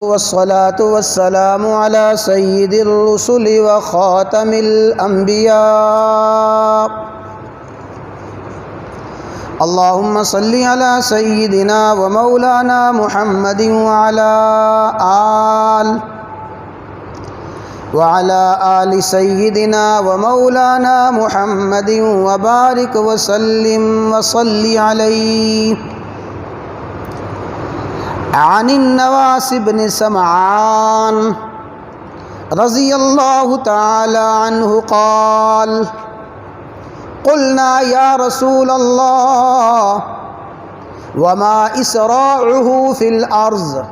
والصلاة والسلام على سيد الرسل وخاتم الأنبياء اللهم صل على سيدنا ومولانا محمد وعلى آل سيدنا ومولانا محمد وبارك وسلم وصل عليه. عن النواس بن سمعان رضي الله تعالى عنه قال: قلنا يا رسول الله وما إسراعه في الأرض؟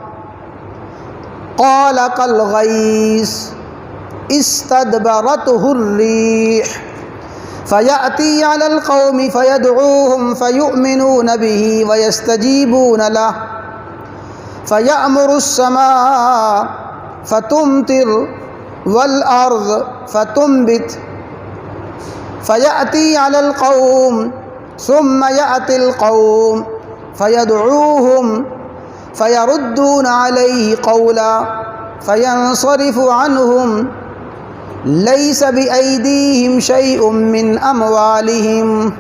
قال: كالغيث استدبرته الريح فيأتي على القوم فيدعوهم فيؤمنون به ويستجيبون له فيأمر السماء فتمطر والأرض فتنبت فيأتي على القوم ثم يأتي القوم فيدعوهم فيردون عليه قولا فينصرف عنهم ليس بأيديهم شيء من أموالهم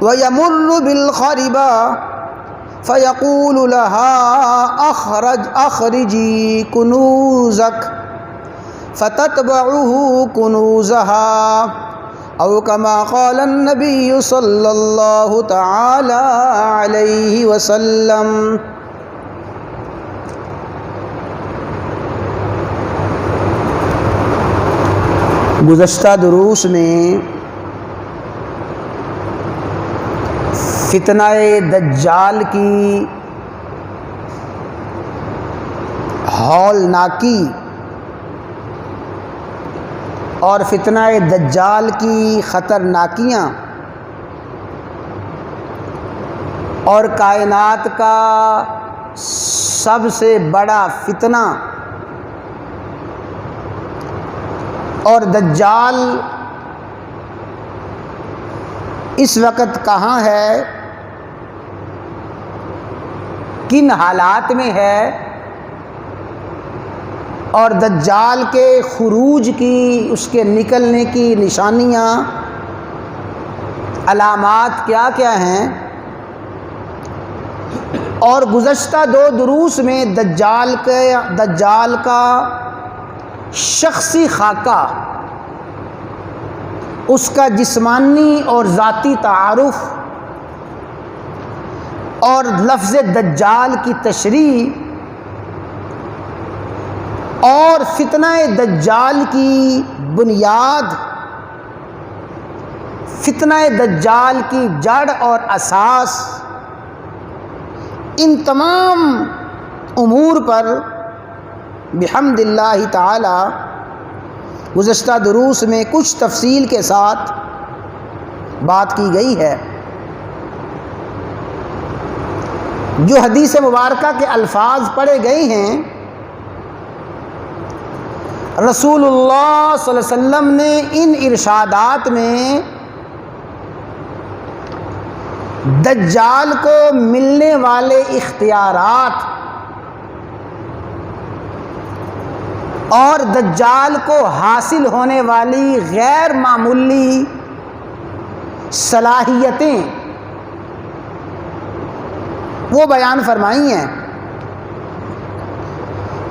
ويمر بالخربة فيقول لها أخرجي كنوزك فتتبعه كنوزها أو كما قال النبي صلى الله تعالى عليه وسلم. گزشتہ دروس میں فتنہ دجال کی ہولناکی اور فتنہ دجال کی خطرناکیاں اور کائنات کا سب سے بڑا فتنہ اور دجال اس وقت کہاں ہے، کن حالات میں ہے، اور دجال کے خروج کی، اس کے نکلنے کی نشانیاں، علامات کیا کیا ہیں، اور گزشتہ دو دروس میں دجال کا شخصی خاکہ، اس کا جسمانی اور ذاتی تعارف اور لفظ دجال کی تشریح اور فتنہ دجال کی بنیاد، فتنہ دجال کی جڑ اور اساس، ان تمام امور پر بحمد اللہ تعالی گزشتہ دروس میں کچھ تفصیل کے ساتھ بات کی گئی ہے. جو حدیث مبارکہ کے الفاظ پڑھے گئے ہیں، رسول اللہ صلی اللہ علیہ وسلم نے ان ارشادات میں دجال کو ملنے والے اختیارات اور دجال کو حاصل ہونے والی غیر معمولی صلاحیتیں وہ بیان فرمائی ہیں.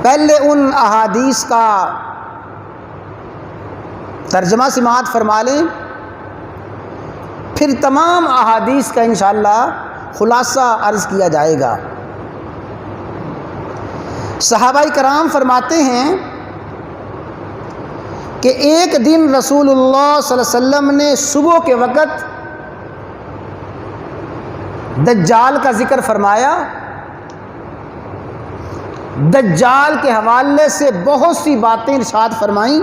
پہلے ان احادیث کا ترجمہ سماعت فرما لیں، پھر تمام احادیث کا انشاءاللہ خلاصہ عرض کیا جائے گا. صحابہ کرام فرماتے ہیں کہ ایک دن رسول اللہ صلی اللہ علیہ وسلم نے صبح کے وقت دجال کا ذکر فرمایا. دجال کے حوالے سے بہت سی باتیں ارشاد فرمائیں.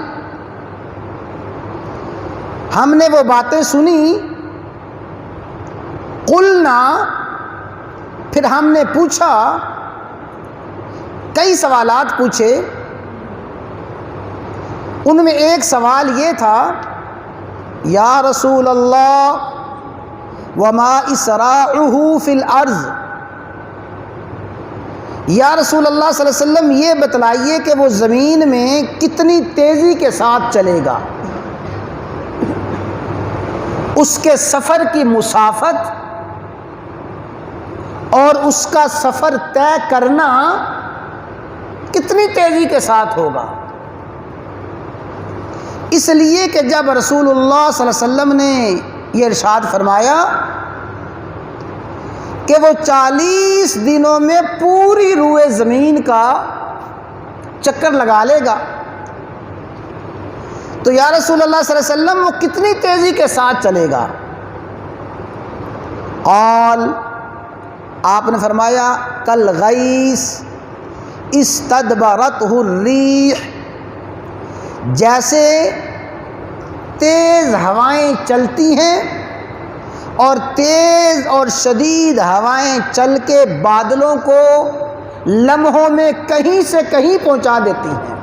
ہم نے وہ باتیں سنی. قلنا، پھر ہم نے پوچھا، کئی سوالات پوچھے. ان میں ایک سوال یہ تھا، یا رسول اللہ وما اسراعہ فی الارض، یا رسول اللہ صلی اللہ علیہ وسلم یہ بتلائیے کہ وہ زمین میں کتنی تیزی کے ساتھ چلے گا، اس کے سفر کی مسافت اور اس کا سفر طے کرنا کتنی تیزی کے ساتھ ہوگا۔ اس لیے کہ جب رسول اللہ صلی اللہ علیہ وسلم نے یہ ارشاد فرمایا کہ وہ 40 دنوں میں پوری روئے زمین کا چکر لگا لے گا، تو یا رسول اللہ صلی اللہ علیہ وسلم وہ کتنی تیزی کے ساتھ چلے گا؟ قال، آپ نے فرمایا کالغیث استدبرتہ الریح، جیسے تیز ہوائیں چلتی ہیں اور تیز اور شدید ہوائیں چل کے بادلوں کو لمحوں میں کہیں سے کہیں پہنچا دیتی ہیں،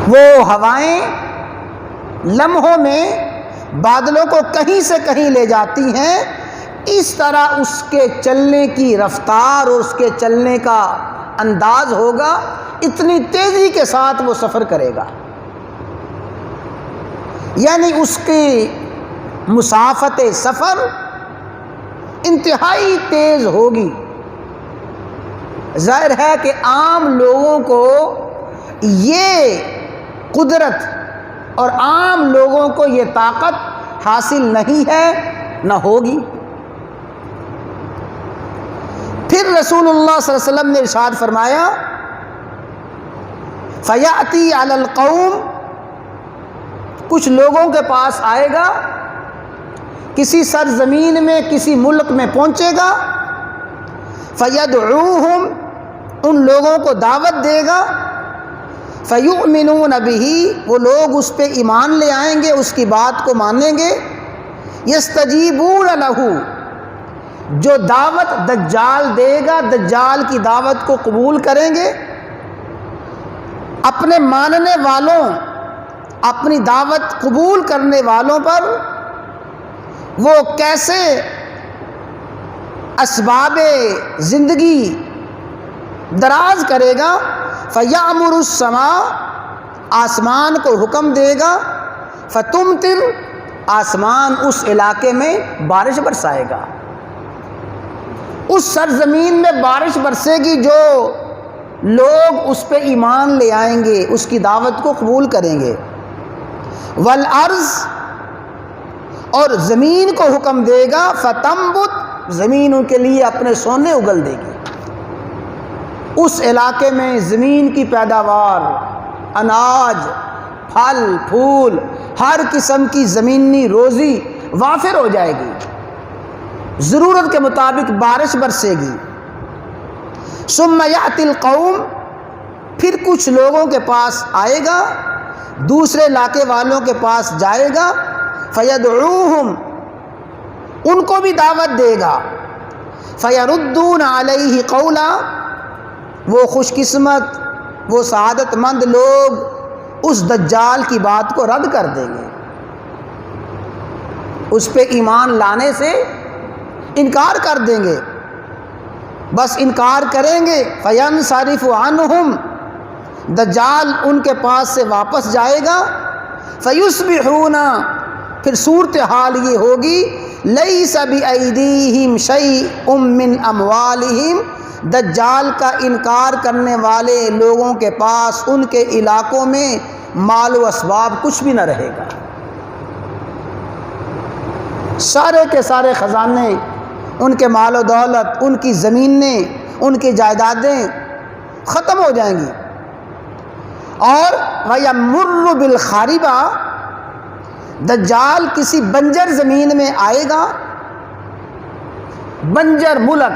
وہ ہوائیں لمحوں میں بادلوں کو کہیں سے کہیں لے جاتی ہیں، اس طرح اس کے چلنے کی رفتار اور اس کے چلنے کا انداز ہوگا، اتنی تیزی کے ساتھ وہ سفر کرے گا، یعنی اس کی مسافت سفر انتہائی تیز ہوگی۔ ظاہر ہے کہ عام لوگوں کو یہ قدرت اور عام لوگوں کو یہ طاقت حاصل نہیں ہے، نہ ہوگی۔ پھر رسول اللہ صلی اللہ علیہ وسلم نے ارشاد فرمایا فَيَأْتِي عَلَى الْقَوْمِ، کچھ لوگوں کے پاس آئے گا، کسی سرزمین میں کسی ملک میں پہنچے گا، فَيَدْعُوهُمْ، ان لوگوں کو دعوت دے گا، فَيُؤْمِنُونَ بِهِ، وہ لوگ اس پہ ایمان لے آئیں گے، اس کی بات کو مانیں گے، يَسْتَجِيبُونَ لَهُ، جو دعوت دجال دے گا دجال کی دعوت کو قبول کریں گے، اپنے ماننے والوں، اپنی دعوت قبول کرنے والوں پر وہ کیسے اسباب زندگی دراز کرے گا، فَيَأْمُرُ السَّمَاءَ، آسمان کو حکم دے گا، فَتُمْطِرُ، آسمان اس علاقے میں بارش برسائے گا، اس سرزمین میں بارش برسے گی، جو لوگ اس پہ ایمان لے آئیں گے، اس کی دعوت کو قبول کریں گے، والارض، اور زمین کو حکم دے گا، فتنبت، زمین ان کے لیے اپنے سونے اگل دے گی، اس علاقے میں زمین کی پیداوار، اناج، پھل پھول، ہر قسم کی زمینی روزی وافر ہو جائے گی، ضرورت کے مطابق بارش برسے گی۔ ثم یأتی القوم، پھر کچھ لوگوں کے پاس آئے گا، دوسرے علاقے والوں کے پاس جائے گا، فیدعوہم، ان کو بھی دعوت دے گا، فیردون علیہ قولا، وہ خوش قسمت، وہ سعادت مند لوگ اس دجال کی بات کو رد کر دیں گے، اس پہ ایمان لانے سے انکار کر دیں گے، بس انکار کریں گے، فینصرف عنہم، دجال ان کے پاس سے واپس جائے گا، فیصبحون، پھر صورتحال یہ ہوگی، لیس بایدیہم شیء من اموالہم، دجال کا انکار کرنے والے لوگوں کے پاس ان کے علاقوں میں مال و اسباب کچھ بھی نہ رہے گا، سارے کے سارے خزانے، ان کے مال و دولت، ان کی زمینیں، ان کی جائیدادیں ختم ہو جائیں گی، اور وَيَمُرُّ بِالْخَارِبَةِ، دجال کسی بنجر زمین میں آئے گا، بنجر ملک،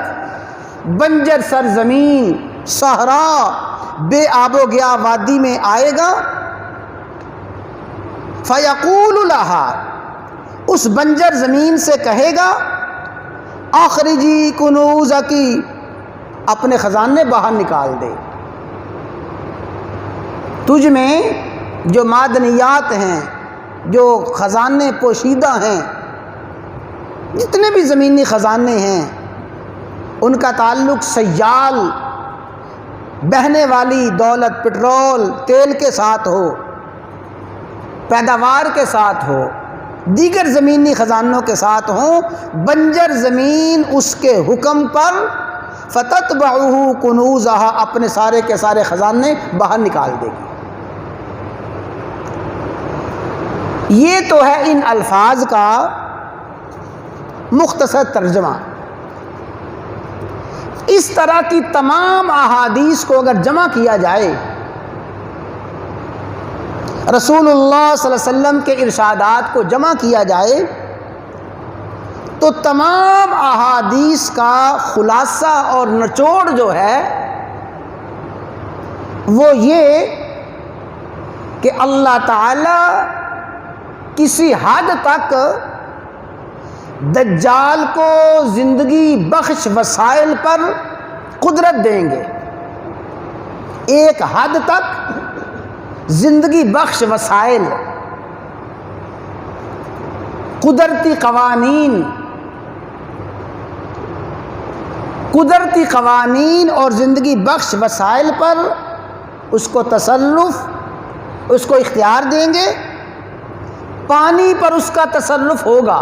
بنجر سرزمین، صحرا، بے آب و گیا وادی میں آئے گا، فَيَقُولُ لَهَا، اس بنجر زمین سے کہے گا، اخرجی کنوزکی، اپنے خزانے باہر نکال دے، تجھ میں جو معدنیات ہیں، جو خزانے پوشیدہ ہیں، جتنے بھی زمینی خزانے ہیں، ان کا تعلق سیال بہنے والی دولت پٹرول تیل کے ساتھ ہو، پیداوار کے ساتھ ہو، دیگر زمینی خزانوں کے ساتھ ہوں، بنجر زمین اس کے حکم پر فتتبعہ کنوزہا اپنے سارے کے سارے خزانے باہر نکال دے گی۔ یہ تو ہے ان الفاظ کا مختصر ترجمہ۔ اس طرح کی تمام احادیث کو اگر جمع کیا جائے، رسول اللہ صلی اللہ علیہ وسلم کے ارشادات کو جمع کیا جائے، تو تمام احادیث کا خلاصہ اور نچوڑ جو ہے وہ یہ کہ اللہ تعالی کسی حد تک دجال کو زندگی بخش وسائل پر قدرت دیں گے، ایک حد تک زندگی بخش وسائل، قدرتی قوانین اور زندگی بخش وسائل پر اس کو تصرف، اس کو اختیار دیں گے۔ پانی پر اس کا تصرف ہوگا،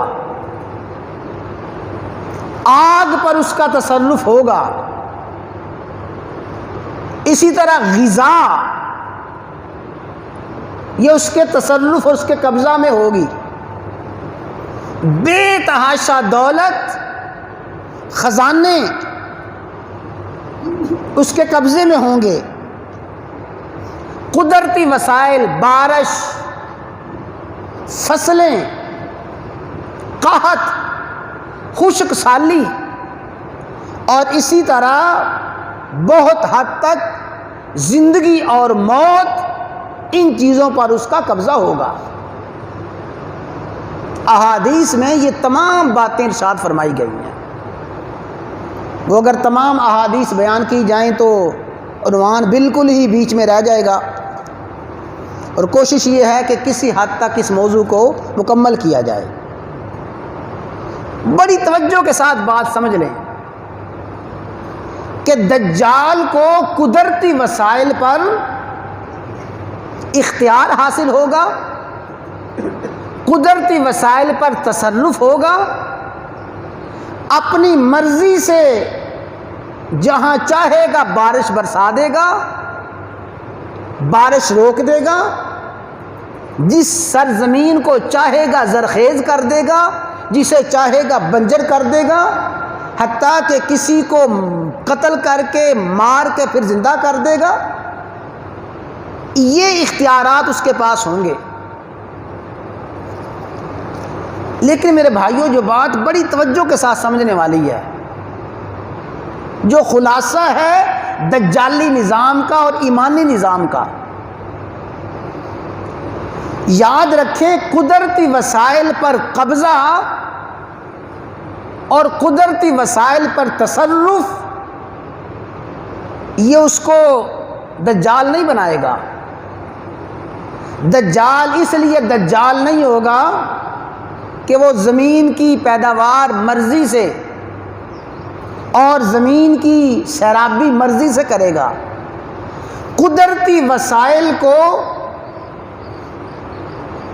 آگ پر اس کا تصرف ہوگا، اسی طرح غذا یہ اس کے تصرف اور اس کے قبضہ میں ہوگی۔ بے تحاشا دولت، خزانے اس کے قبضے میں ہوں گے۔ قدرتی وسائل، بارش، فصلیں، قحط، خشک سالی، اور اسی طرح بہت حد تک زندگی اور موت، ان چیزوں پر اس کا قبضہ ہوگا۔ احادیث میں یہ تمام باتیں ارشاد فرمائی گئی ہیں۔ وہ اگر تمام احادیث بیان کی جائیں تو عنوان بالکل ہی بیچ میں رہ جائے گا، اور کوشش یہ ہے کہ کسی حد تک اس موضوع کو مکمل کیا جائے۔ بڑی توجہ کے ساتھ بات سمجھ لیں کہ دجال کو قدرتی وسائل پر اختیار حاصل ہوگا، قدرتی وسائل پر تصرف ہوگا، اپنی مرضی سے جہاں چاہے گا بارش برسا دے گا، بارش روک دے گا، جس سرزمین کو چاہے گا زرخیز کر دے گا، جسے چاہے گا بنجر کر دے گا، حتیٰ کہ کسی کو قتل کر کے مار کے پھر زندہ کر دے گا۔ یہ اختیارات اس کے پاس ہوں گے۔ لیکن میرے بھائیوں، جو بات بڑی توجہ کے ساتھ سمجھنے والی ہے، جو خلاصہ ہے دجالی نظام کا اور ایمانی نظام کا، یاد رکھیں قدرتی وسائل پر قبضہ اور قدرتی وسائل پر تصرف یہ اس کو دجال نہیں بنائے گا۔ دجال اس لیے دجال نہیں ہوگا کہ وہ زمین کی پیداوار مرضی سے اور زمین کی سیرابی مرضی سے کرے گا۔ قدرتی وسائل کو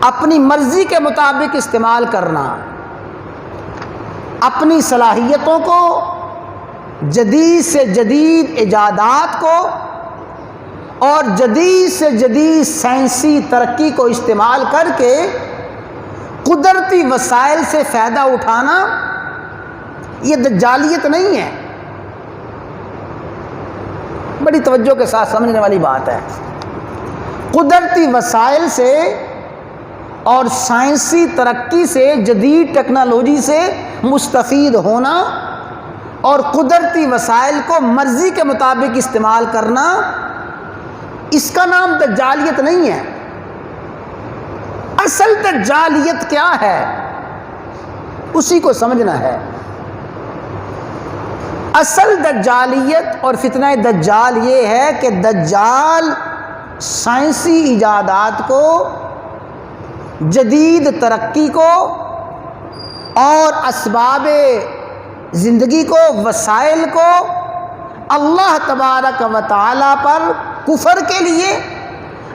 اپنی مرضی کے مطابق استعمال کرنا، اپنی صلاحیتوں کو، جدید سے جدید ایجادات کو اور جدید سے جدید سائنسی ترقی کو استعمال کر کے قدرتی وسائل سے فائدہ اٹھانا، یہ دجالیت نہیں ہے۔ بڑی توجہ کے ساتھ سمجھنے والی بات ہے۔ قدرتی وسائل سے اور سائنسی ترقی سے، جدید ٹیکنالوجی سے مستفید ہونا اور قدرتی وسائل کو مرضی کے مطابق استعمال کرنا، اس کا نام دجالیت نہیں ہے۔ اصل دجالیت کیا ہے اسی کو سمجھنا ہے۔ اصل دجالیت اور فتنہ دجال یہ ہے کہ دجال سائنسی ایجادات کو، جدید ترقی کو اور اسباب زندگی کو، وسائل کو اللہ تبارک و تعالیٰ پر کفر کے لیے،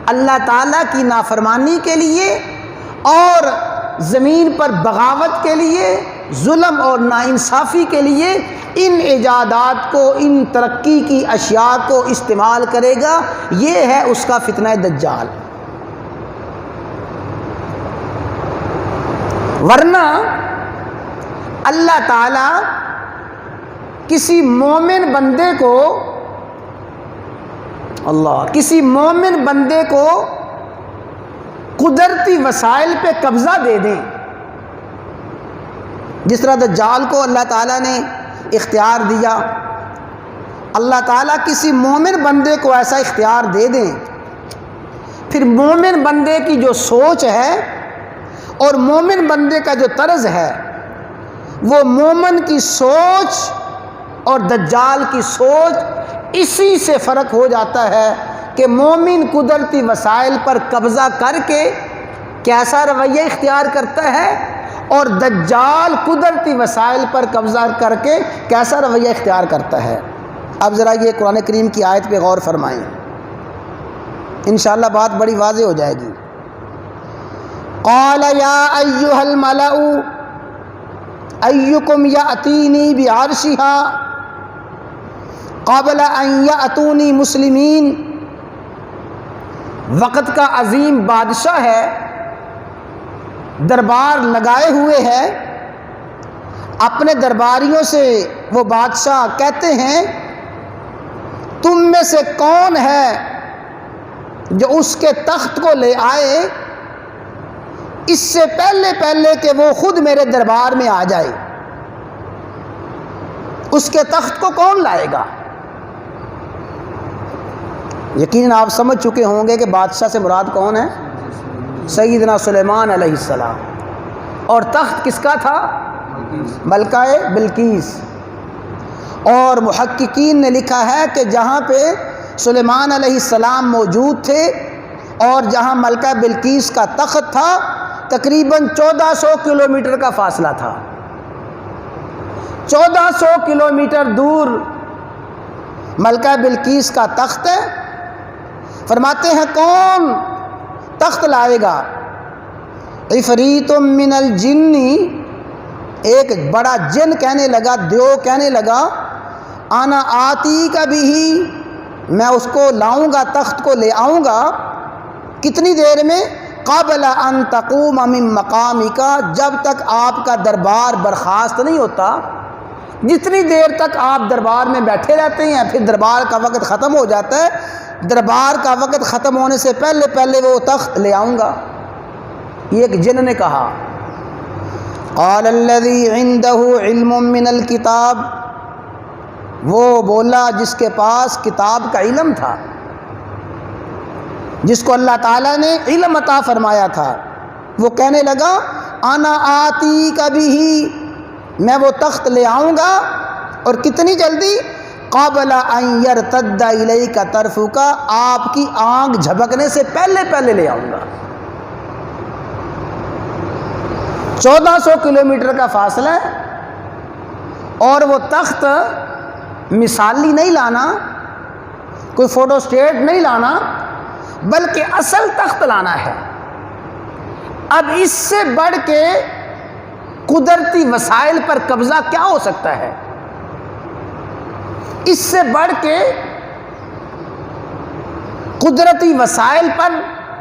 اللہ تعالیٰ کی نافرمانی کے لیے اور زمین پر بغاوت کے لیے، ظلم اور ناانصافی کے لیے ان ایجادات کو، ان ترقی کی اشیاء کو استعمال کرے گا۔ یہ ہے اس کا فتنہ دجال۔ ورنہ اللہ تعالیٰ کسی مومن بندے کو قدرتی وسائل پہ قبضہ دے دیں، جس طرح دجال کو اللہ تعالیٰ نے اختیار دیا، اللہ تعالیٰ کسی مومن بندے کو ایسا اختیار دے دیں، پھر مومن بندے کی جو سوچ ہے اور مومن بندے کا جو طرز ہے، وہ مومن کی سوچ اور دجال کی سوچ اسی سے فرق ہو جاتا ہے کہ مومن قدرتی وسائل پر قبضہ کر کے کیسا رویہ اختیار کرتا ہے، اور دجال قدرتی وسائل پر قبضہ کر کے کیسا رویہ اختیار کرتا ہے۔ اب ذرا یہ قرآن کریم کی آیت پہ غور فرمائیں، انشاءاللہ بات بڑی واضح ہو جائے گی۔ قال یا ایھا الملأ ایکم یأتینی بعرشها قبل ان یأتونی مسلمین۔ وقت کا عظیم بادشاہ ہے، دربار لگائے ہوئے ہے، اپنے درباریوں سے وہ بادشاہ کہتے ہیں تم میں سے کون ہے جو اس کے تخت کو لے آئے اس سے پہلے کہ وہ خود میرے دربار میں آ جائے۔ اس کے تخت کو کون لائے گا؟ یقیناً آپ سمجھ چکے ہوں گے کہ بادشاہ سے مراد کون ہے؟ سیدنا سلیمان علیہ السلام۔ اور تخت کس کا تھا؟ ملکہ بلقیس۔ اور محققین نے لکھا ہے کہ جہاں پہ سلیمان علیہ السلام موجود تھے اور جہاں ملکہ بلقیس کا تخت تھا، تقریباً 1400 کلومیٹر کا فاصلہ تھا۔ 1400 کلومیٹر دور ملکہ بلقیس کا تخت ہے۔ فرماتے ہیں کون تخت لائے گا؟ عفریت من الجن، ایک بڑا جن کہنے لگا، دیو کہنے لگا، انا آتی کا بھی، میں اس کو لاؤں گا، تخت کو لے آؤں گا۔ کتنی دیر میں؟ قبل ان تقوم من مقامک، جب تک آپ کا دربار برخاست نہیں ہوتا۔ جتنی دیر تک آپ دربار میں بیٹھے رہتے ہیں، پھر دربار کا وقت ختم ہو جاتا ہے، دربار کا وقت ختم ہونے سے پہلے وہ تخت لے آؤں گا۔ یہ ایک جن نے کہا۔ قال الذی عنده علم من الکتاب، وہ بولا جس کے پاس کتاب کا علم تھا، جس کو اللہ تعالیٰ نے علم عطا فرمایا تھا، وہ کہنے لگا انا آتی کبھی، میں وہ تخت لے آؤں گا، اور کتنی جلدی؟ قبل ان یرتد الیک طرفک، آپ کی آنکھ جھپکنے سے پہلے لے آؤں گا۔ 1400 کلومیٹر کا فاصلہ ہے، اور وہ تخت مثالی نہیں لانا، کوئی فوٹو اسٹیٹ نہیں لانا، بلکہ اصل تخت لانا ہے۔ اب اس سے بڑھ کے قدرتی وسائل پر قبضہ کیا ہو سکتا ہے؟ اس سے بڑھ کے قدرتی وسائل پر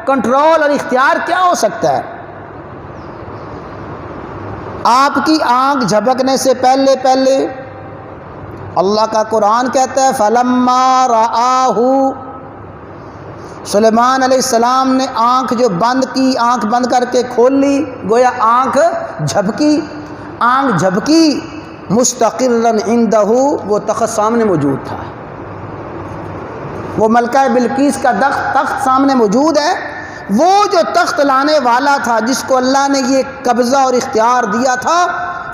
کنٹرول اور اختیار کیا ہو سکتا ہے؟ آپ کی آنکھ جھپکنے سے پہلے اللہ کا قرآن کہتا ہے فَلَمَّا رَآهُ، سلیمان علیہ السلام نے آنکھ جو بند کی، آنکھ بند کر کے کھول لی، گویا آنکھ جھپکی، مستقراً عندہ، وہ تخت سامنے موجود تھا، وہ ملکہ بلقیس کا تخت سامنے موجود ہے۔ وہ جو تخت لانے والا تھا، جس کو اللہ نے یہ قبضہ اور اختیار دیا تھا،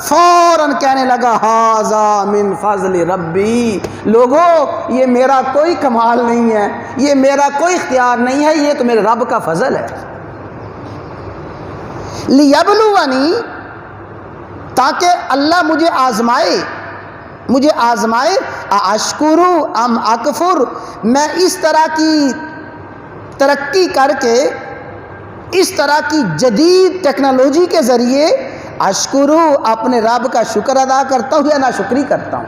فوراً کہنے لگا ھذا من فضل ربی، لوگو یہ میرا کوئی کمال نہیں ہے، یہ میرا کوئی اختیار نہیں ہے، یہ تو میرے رب کا فضل ہے۔ لیبلونی، تاکہ اللہ مجھے آزمائے، مجھے آزمائے، اشکرو ام اکفر، میں اس طرح کی ترقی کر کے، اس طرح کی جدید ٹیکنالوجی کے ذریعے اشکرو اپنے رب کا شکر ادا کرتا ہوں یا ناشکری کرتا ہوں۔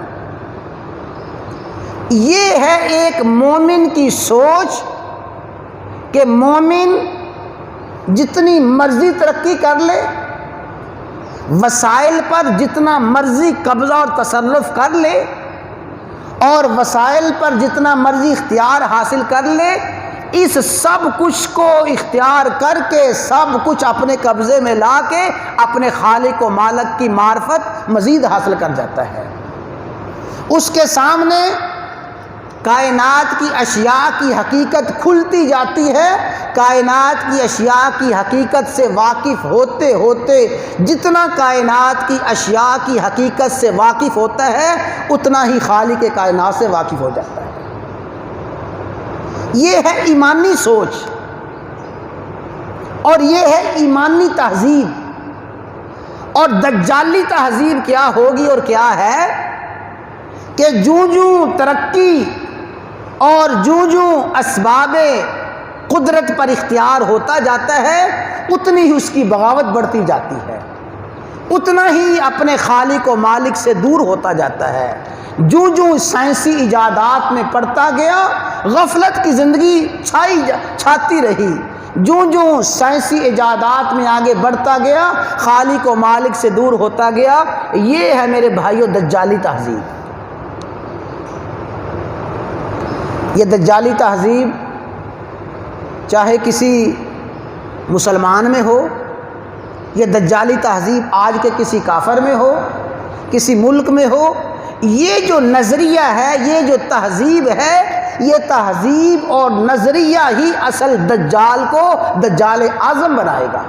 یہ ہے ایک مومن کی سوچ کہ مومن جتنی مرضی ترقی کر لے، وسائل پر جتنا مرضی قبضہ اور تصرف کر لے، اور وسائل پر جتنا مرضی اختیار حاصل کر لے، اس سب کچھ کو اختیار کر کے، سب کچھ اپنے قبضے میں لا کے اپنے خالق و مالک کی معرفت مزید حاصل کر جاتا ہے۔ اس کے سامنے کائنات کی اشیاء کی حقیقت کھلتی جاتی ہے۔ کائنات کی اشیاء کی حقیقت سے واقف ہوتے ہوتے جتنا کائنات کی اشیاء کی حقیقت سے واقف ہوتا ہے، اتنا ہی خالق کائنات سے واقف ہو جاتا ہے۔ یہ ہے ایمانی سوچ، اور یہ ہے ایمانی تہذیب۔ اور دجالی تہذیب کیا ہوگی اور کیا ہے کہ جوں ترقی اور جوں اسباب قدرت پر اختیار ہوتا جاتا ہے، اتنی ہی اس کی بغاوت بڑھتی جاتی ہے، اتنا ہی اپنے خالق و مالک سے دور ہوتا جاتا ہے۔ جوں سائنسی ایجادات میں پڑتا گیا، غفلت کی زندگی چھاتی رہی۔ جوں سائنسی ایجادات میں آگے بڑھتا گیا، خالق و مالک سے دور ہوتا گیا۔ یہ ہے میرے بھائیو دجالی تہذیب۔ یہ دجالی تہذیب چاہے کسی مسلمان میں ہو، یہ دجالی تہذیب آج کے کسی کافر میں ہو، کسی ملک میں ہو، یہ جو نظریہ ہے، یہ جو تہذیب ہے، یہ تہذیب اور نظریہ ہی اصل دجال کو دجال اعظم بنائے گا۔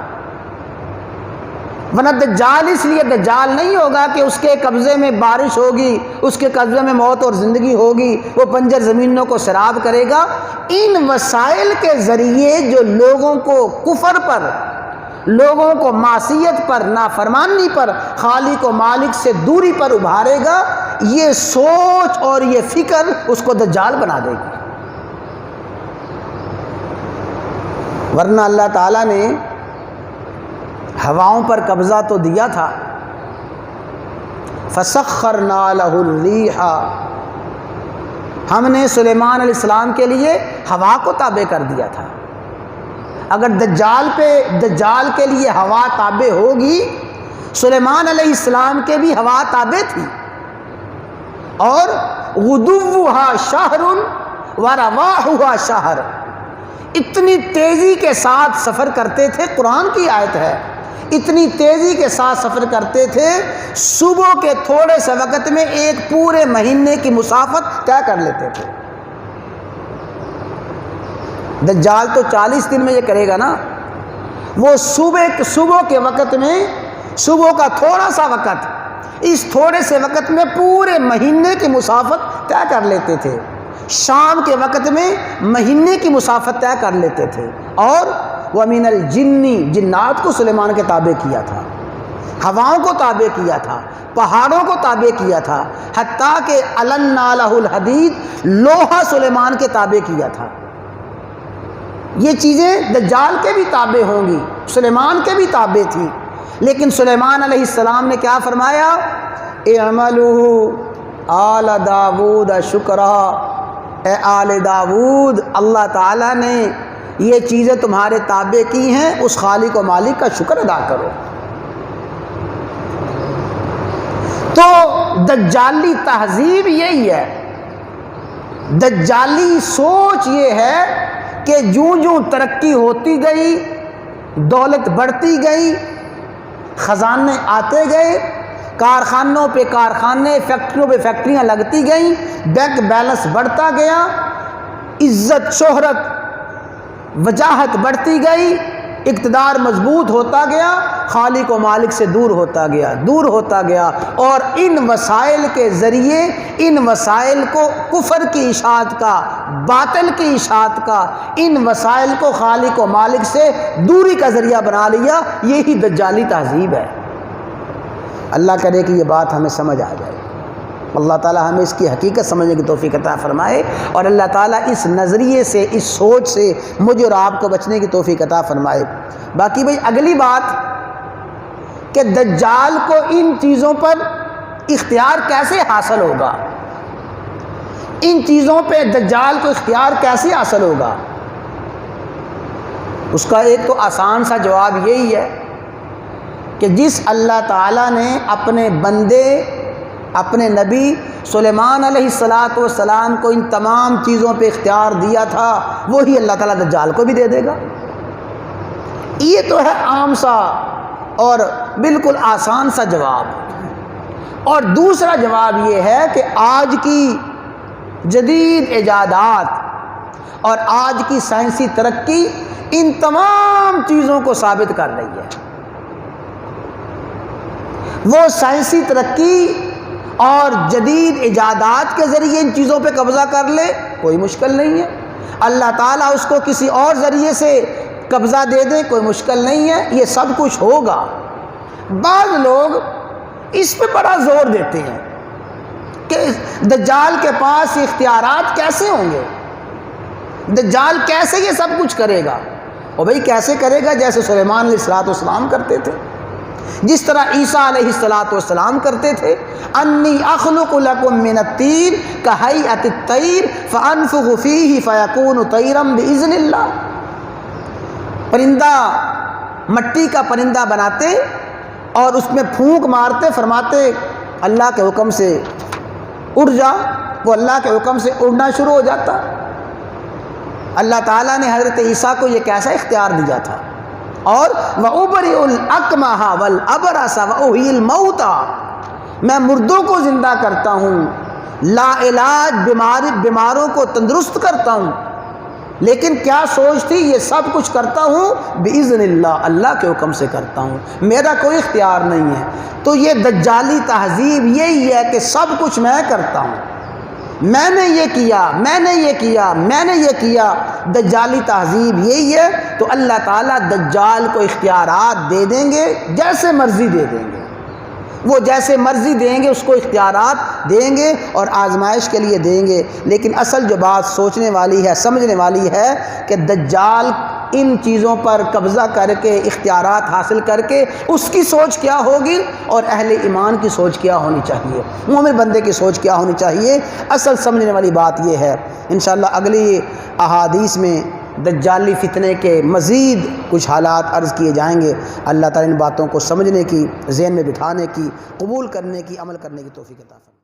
ورنہ دجال اس لیے دجال نہیں ہوگا کہ اس کے قبضے میں بارش ہوگی، اس کے قبضے میں موت اور زندگی ہوگی، وہ بنجر زمینوں کو سیراب کرے گا۔ ان وسائل کے ذریعے جو لوگوں کو کفر پر، لوگوں کو معصیت پر، نافرمانی پر، خالق و مالک سے دوری پر ابھارے گا، یہ سوچ اور یہ فکر اس کو دجال بنا دے گی۔ ورنہ اللہ تعالیٰ نے ہواؤں پر قبضہ تو دیا تھا، فَسَخَّرْنَا لَهُ الرِّيحَ، ہم نے سلیمان علیہ السلام کے لیے ہوا کو تابع کر دیا تھا۔ اگر دجال کے لیے ہوا تابع ہوگی، سلیمان علیہ السلام کے بھی ہوا تابع تھی، اور غُدُوُّهَا شَهْرٌ وَرَوَاحُهَا شَهْرٌ، اتنی تیزی کے ساتھ سفر کرتے تھے، قرآن کی آیت ہے، اتنی تیزی کے ساتھ سفر کرتے تھے، صبح کے تھوڑے سے وقت میں ایک پورے مہینے کی مسافت طے کر لیتے تھے۔ دجال تو 40 دن میں یہ کرے گا نا، وہ صبح کے وقت میں، صبح کا تھوڑا سا وقت، اس تھوڑے سے وقت میں پورے مہینے کی مسافت طے کر لیتے تھے، شام کے وقت میں مہینے کی مسافت طے کر لیتے تھے۔ اور وَمِنَ الْجِنِّ، جنات کو سلیمان کے تابع کیا تھا، ہواؤں کو تابع کیا تھا، پہاڑوں کو تابع کیا تھا، حتیٰ کہ أَلَنَّا لَهُ الْحَدِيدَ، لوہا سلیمان کے تابع کیا تھا۔ یہ چیزیں دجال کے بھی تابع ہوں گی، سلیمان کے بھی تابع تھی، لیکن سلیمان علیہ السلام نے کیا فرمایا؟ اعملوا آل داود شکرا، اے آل داود، اللہ تعالیٰ نے یہ چیزیں تمہارے تابع کی ہیں، اس خالق و مالک کا شکر ادا کرو۔ تو دجالی تہذیب یہی ہے، دجالی سوچ یہ ہے کہ جوں ترقی ہوتی گئی، دولت بڑھتی گئی، خزانے آتے گئے، کارخانوں پہ کارخانے، فیکٹریوں پہ فیکٹریاں لگتی گئیں، بینک بیلنس بڑھتا گیا، عزت، شہرت، وجاہت بڑھتی گئی، اقتدار مضبوط ہوتا گیا، خالق و مالک سے دور ہوتا گیا، اور ان وسائل کے ذریعے، ان وسائل کو کفر کی اشاعت کا، باطل کی اشاعت کا، ان وسائل کو خالق و مالک سے دوری کا ذریعہ بنا لیا۔ یہی دجالی تہذیب ہے۔ اللہ کرے کہ یہ بات ہمیں سمجھ آ جائے۔ اللہ تعالی ہمیں اس کی حقیقت سمجھنے کی توفیق عطا فرمائے، اور اللہ تعالی اس نظریے سے، اس سوچ سے مجھے اور آپ کو بچنے کی توفیق عطا فرمائے۔ باقی بھئی اگلی بات کہ دجال کو ان چیزوں پر اختیار کیسے حاصل ہوگا، ان چیزوں پہ دجال کو اختیار کیسے حاصل ہوگا؟ اس کا ایک تو آسان سا جواب یہی ہے کہ جس اللہ تعالیٰ نے اپنے بندے، اپنے نبی سلیمان علیہ السلام کو ان تمام چیزوں پہ اختیار دیا تھا، وہی اللہ تعالیٰ دجال کو بھی دے دے گا۔ یہ تو ہے عام سا اور بالکل آسان سا جواب۔ اور دوسرا جواب یہ ہے کہ آج کی جدید ایجادات اور آج کی سائنسی ترقی ان تمام چیزوں کو ثابت کر رہی ہے۔ وہ سائنسی ترقی اور جدید ایجادات کے ذریعے ان چیزوں پہ قبضہ کر لے، کوئی مشکل نہیں ہے۔ اللہ تعالیٰ اس کو کسی اور ذریعے سے قبضہ دے دے، کوئی مشکل نہیں ہے، یہ سب کچھ ہوگا۔ بعض لوگ اس پہ بڑا زور دیتے ہیں کہ دجال کے پاس اختیارات کیسے ہوں گے، دجال کیسے یہ سب کچھ کرے گا؟ اور بھئی کیسے کرے گا؟ جیسے سلیمان علیہ السلام کرتے تھے، جس طرح عیسیٰ علیہ السلام کرتے تھے، انی اخلق لکم من الطین کہیئۃ الطیر فانفخ فیہ فیکون طیرا باذن اللہ۔ پرندہ، مٹی کا پرندہ بناتے اور اس میں پھونک مارتے، فرماتے اللہ کے حکم سے اڑ جا، وہ اللہ کے حکم سے اڑنا شروع ہو جاتا۔ اللہ تعالیٰ نے حضرت عیسیٰ کو یہ کیسا اختیار دیا تھا؟ اور وَأُبْرِئُ الْأَكْمَحَ وَالْأَبْرَصَ وَأُحْيِي الْمَوْتَى، میں مردوں کو زندہ کرتا ہوں، لا علاج بیماروں کو تندرست کرتا ہوں۔ لیکن کیا سوچ تھی؟ یہ سب کچھ کرتا ہوں بِإِذْنِ اللہ، اللہ کے حکم سے کرتا ہوں، میرا کوئی اختیار نہیں ہے۔ تو یہ دجالی تہذیب یہی ہے کہ سب کچھ میں کرتا ہوں، میں نے یہ کیا، میں نے یہ کیا، میں نے یہ کیا۔ دجالی تہذیب یہی ہے۔ تو اللہ تعالیٰ دجال کو اختیارات دے دیں گے، جیسے مرضی دے دیں گے، وہ جیسے مرضی دیں گے، اس کو اختیارات دیں گے اور آزمائش کے لیے دیں گے۔ لیکن اصل جو بات سوچنے والی ہے، سمجھنے والی ہے کہ دجال ان چیزوں پر قبضہ کر کے، اختیارات حاصل کر کے، اس کی سوچ کیا ہوگی اور اہل ایمان کی سوچ کیا ہونی چاہیے، مومن بندے کی سوچ کیا ہونی چاہیے۔ اصل سمجھنے والی بات یہ ہے۔ انشاءاللہ اگلی احادیث میں دجالی فتنے کے مزید کچھ حالات عرض کیے جائیں گے۔ اللہ تعالیٰ ان باتوں کو سمجھنے کی، ذہن میں بٹھانے کی، قبول کرنے کی، عمل کرنے کی توفیق عطا فرمائے۔